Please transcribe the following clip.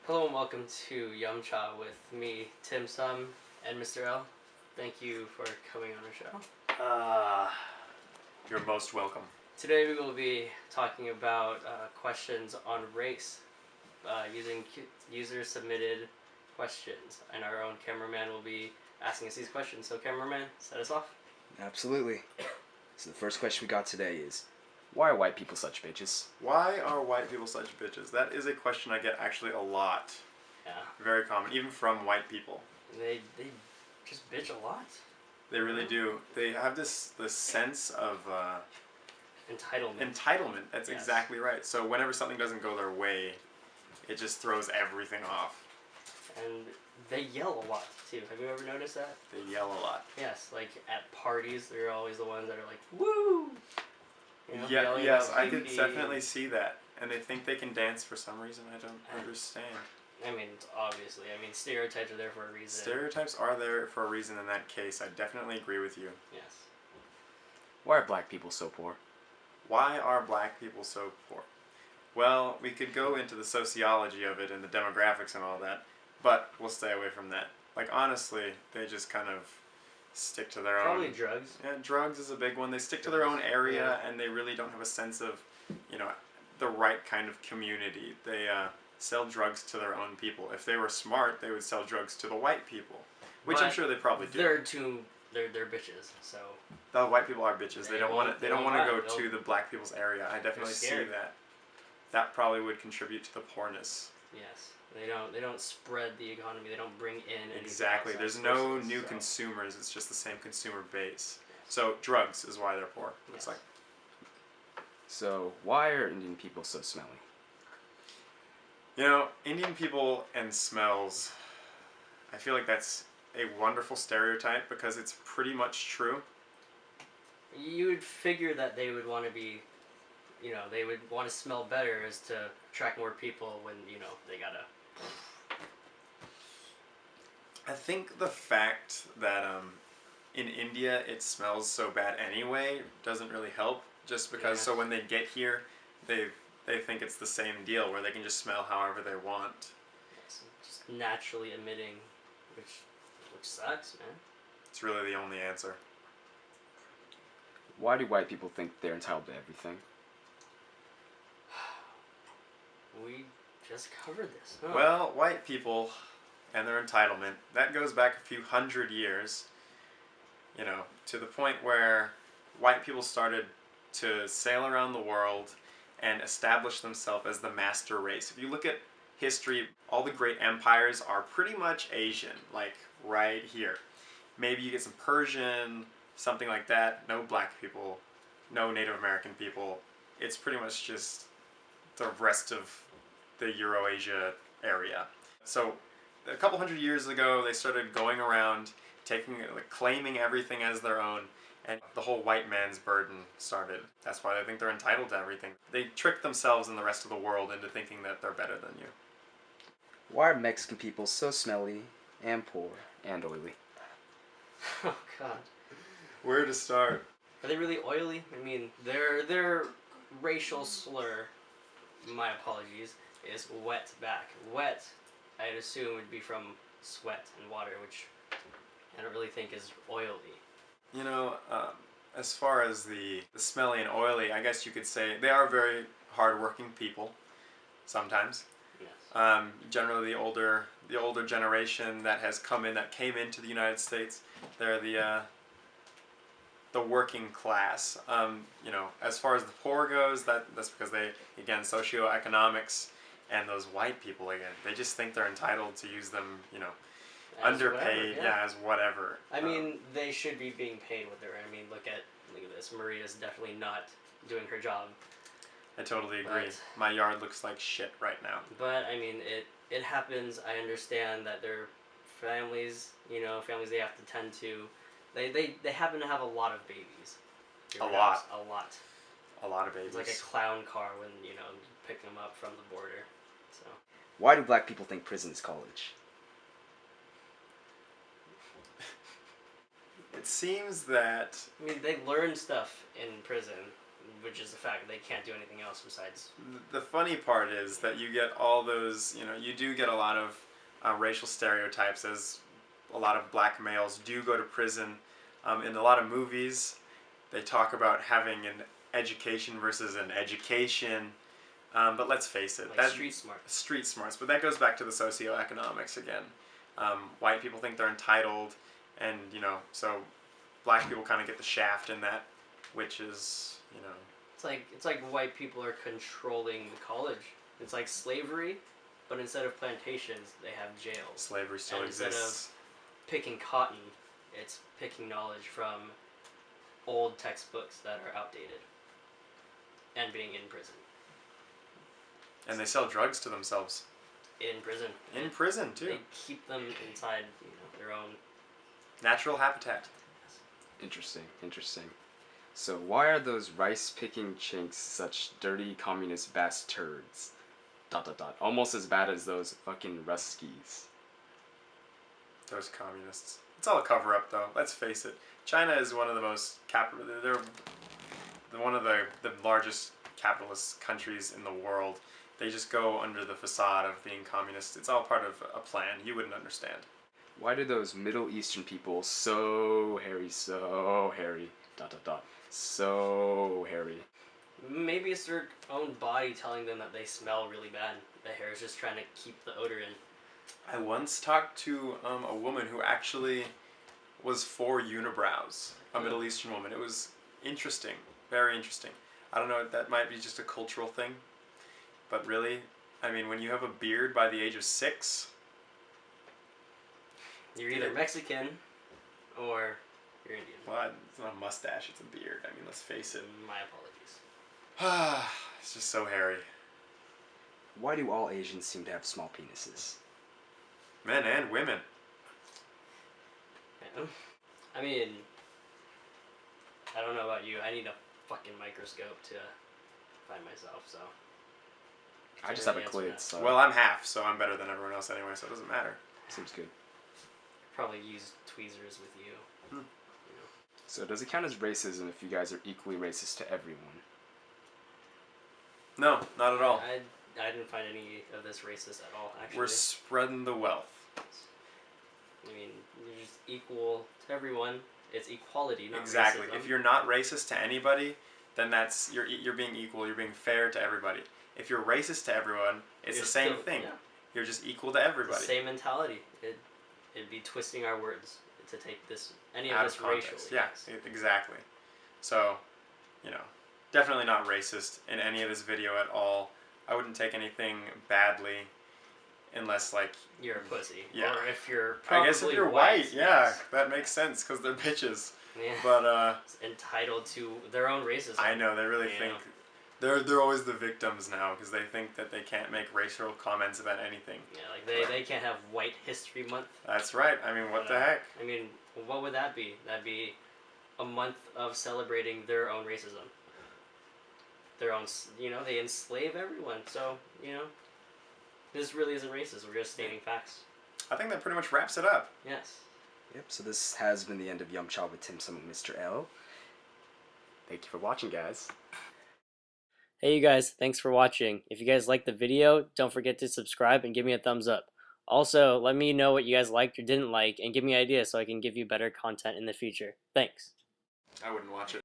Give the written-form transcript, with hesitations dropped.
Hello and welcome to Yum Cha with me, Timsum and Mr. L. Thank you for coming on our show. You're most welcome. Today we will be talking about questions on race using user-submitted questions, and our own cameraman will be asking us these questions. So cameraman, set us off. Absolutely. So the first question we got today is, why are white people such bitches? Why are white people such bitches? That is a question I get actually a lot. Yeah. Very common, even from white people. They just bitch a lot. They really do. They have this sense of Entitlement. entitlement. That's Yes. exactly right. So whenever something doesn't go their way, it just throws everything off. And they yell a lot too. Have you ever noticed that? They yell a lot. Yes, like at parties, they're always the ones that are like, "Woo!" You know, Yeah, yelling yes, about I could PP. definitely see that. And they think they can dance for some reason I don't understand. I mean, obviously, stereotypes are there for a reason. Stereotypes are there for a reason in that case. I definitely agree with you. Yes. Why are black people so poor? Why are black people so poor? Well, we could go into the sociology of it and the demographics and all that, but we'll stay away from that. Like, honestly, they just kind of stick to their Probably own... drugs. Yeah, drugs is a big one. They stick to their own area, and they really don't have a sense of, the right kind of community. They sell drugs to their own people. If they were smart, they would sell drugs to the white people, which I'm But sure they probably do. They're bitches. So The white people are bitches. They don't want to. They don't want to go They'll- to the black people's area. I definitely see scared. that. That probably would contribute to the poorness. yes, they don't spread the economy. They don't bring in any Exactly. outside There's no sources, new so. consumers. It's just the same consumer base. So drugs is why they're poor. Yes. It's like, So why are Indian people so smelly? Indian people and smells. I feel like that's a wonderful stereotype because it's pretty much true. You would figure that they would want to be, they would want to smell better as to attract more people when they gotta. I think the fact that in India it smells so bad anyway doesn't really help. Just because, so when they get here, they think it's the same deal where they can just smell however they want. Yes, just naturally emitting, which sucks, man. It's really the only answer. Why do white people think they're entitled to everything? We just covered this. Huh? Well, white people and their entitlement, that goes back a few hundred years, to the point where white people started to sail around the world and establish themselves as the master race. If you look at history, all the great empires are pretty much Asian, like right here. Maybe you get some Persian, something like that. No black people, no Native American people. It's pretty much just the rest of the Eurasia area. So a couple hundred years ago, they started going around, claiming everything as their own, and the whole white man's burden started. That's why they think they're entitled to everything. They trick themselves and the rest of the world into thinking that they're better than you. Why are Mexican people so smelly and poor and oily? Oh God. Where to start? Are they really oily? I mean, their racial slur, my apologies, is wet back. Wet, I'd assume, would be from sweat and water, which I don't really think is oily. As far as the smelly and oily, I guess you could say they are very hardworking people. Sometimes. Yes. Generally, the older generation that came into the United States, they're the working class. As far as the poor goes, that's because again, socioeconomics, and those white people, again, they just think they're entitled to use them, As underpaid, whatever, as whatever. I mean, they should be being paid what they're. I mean, look at this. Maria's definitely not doing her job. I totally agree. My yard looks like shit right now. But I mean, it happens. I understand that their families, families they have to tend to. They happen to have a lot of babies. A lot. A lot. A lot of babies. It's like a clown car when you pick them up from the border. So. Why do black people think prison is college? It seems that... I mean, they learn stuff in prison. which is the fact that they can't do anything else besides. The funny part is that you get all those, you do get a lot of racial stereotypes, as a lot of black males do go to prison. In a lot of movies, they talk about having an education versus an education. But let's face it, Like street smart. Street smarts. But that goes back to the socioeconomics again. White people think they're entitled, and so black people kind of get the shaft in that, which is It's like white people are controlling the college. It's like slavery, but instead of plantations, they have jails. Slavery still and exists. Instead of picking cotton, it's picking knowledge from old textbooks that are outdated and being in prison. And they sell drugs to themselves. In prison. In prison too. They keep them inside, their own natural habitat. Interesting, interesting. So why are those rice-picking chinks such dirty communist bastards? ... Almost as bad as those fucking Ruskies. Those communists. It's all a cover-up, though. Let's face it. China is one of the most They're one of the largest capitalist countries in the world. They just go under the facade of being communist. It's all part of a plan. You wouldn't understand. Why do those Middle Eastern people so hairy, so hairy? Maybe it's their own body telling them that they smell really bad. The hair is just trying to keep the odor in. I once talked to a woman who actually was for unibrows. A Middle Eastern woman. It was interesting. Very interesting. I don't know, that might be just a cultural thing. But really, I mean, when you have a beard by the age of 6... You're either Mexican or you're Indian. Well, it's not a mustache, it's a beard. I mean, let's face it. My apologies. It's just so hairy. Why do all Asians seem to have small penises? Men and women. Yeah. I mean, I don't know about you. I need a fucking microscope to find myself, so. I just have a clit, so. Well, I'm half, so I'm better than everyone else anyway, so it doesn't matter. Seems good. Probably use tweezers with you. So does it count as racism if you guys are equally racist to everyone? No, not at all. I didn't find any of this racist at all, actually. We're spreading the wealth. I mean, you're just equal to everyone. It's equality, not exactly. racism. If you're not racist to anybody, then that's you're being equal. You're being fair to everybody. If you're racist to everyone, it's the same thing. Yeah. You're just equal to everybody. The same mentality. It'd be twisting our words to take any of this racially. Yeah, exactly. So, definitely not racist in any of this video at all. I wouldn't take anything badly unless, you're a pussy. Yeah. Or if you're I guess if you're white, yes. that makes sense because they're bitches. Yeah. But, entitled to their own racism. I know, they really think... They're always the victims now because they think that they can't make racial comments about anything. Yeah, they can't have White History Month. That's right. I mean, what the heck? I mean, what would that be? That'd be a month of celebrating their own racism. Their own, they enslave everyone. So, this really isn't racist. We're just stating facts. I think that pretty much wraps it up. Yes. Yep, so this has been the end of Yum Cha with Timsum and Mr. L. Thank you for watching, guys. Hey you guys, thanks for watching. If you guys liked the video, don't forget to subscribe and give me a thumbs up. Also, let me know what you guys liked or didn't like and give me ideas so I can give you better content in the future. Thanks. I wouldn't watch it.